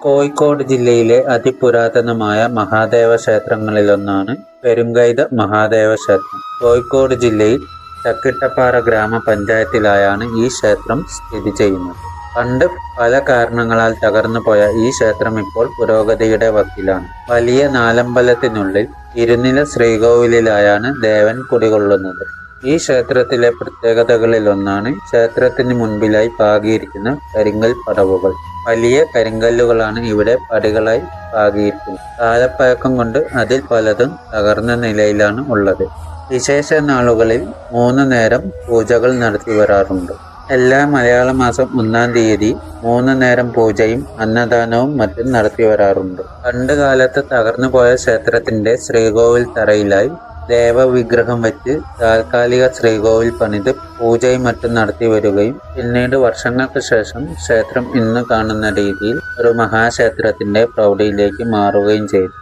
കോഴിക്കോട് ജില്ലയിലെ അതിപുരാതനമായ മഹാദേവ ക്ഷേത്രങ്ങളിലൊന്നാണ് പെരുങ്കൈത മഹാദേവ ക്ഷേത്രം. കോഴിക്കോട് ജില്ലയിൽ ചക്കിട്ടപ്പാറ ഗ്രാമപഞ്ചായത്തിലായാണ് ഈ ക്ഷേത്രം സ്ഥിതി ചെയ്യുന്നത്. പണ്ട് പല കാരണങ്ങളാൽ തകർന്നുപോയ ഈ ക്ഷേത്രം ഇപ്പോൾ പുരോഗതിയുടെ വക്കിലാണ്. വലിയ നാലമ്പലത്തിനുള്ളിൽ ഇരുനില ശ്രീകോവിലിലായാണ് ദേവൻ കുടികൊള്ളുന്നത്. ഈ ക്ഷേത്രത്തിലെ പ്രത്യേകതകളിലൊന്നാണ് ക്ഷേത്രത്തിന് മുൻപിലായി പാകിയിരിക്കുന്ന കരിങ്കൽ പടവുകൾ. വലിയ കരിങ്കല്ലുകളാണ് ഇവിടെ പടികളായി പാകിയിരിക്കുന്നത്. കാലപ്പഴക്കം കൊണ്ട് അതിൽ പലതും തകർന്ന നിലയിലാണ് ഉള്ളത്. വിശേഷ നാളുകളിൽ 3 നേരം പൂജകൾ നടത്തി വരാറുണ്ട്. എല്ലാ മലയാള മാസം 1-ാം തീയതി 3 നേരം പൂജയും അന്നദാനവും മറ്റും നടത്തി വരാറുണ്ട്. പണ്ട് കാലത്ത് തകർന്നുപോയ ക്ഷേത്രത്തിന്റെ ശ്രീകോവിൽ തറയിലായി ദേവവിഗ്രഹം വെച്ച് താൽക്കാലിക ശ്രീകോവിൽ പണിത് പൂജയും മറ്റും നടത്തി വരികയും പിന്നീട് വർഷങ്ങൾക്ക് ശേഷം ക്ഷേത്രം ഇന്ന് കാണുന്ന രീതിയിൽ ഒരു മഹാക്ഷേത്രത്തിന്റെ പ്രൗഢിയിലേക്ക് മാറുകയും ചെയ്തു.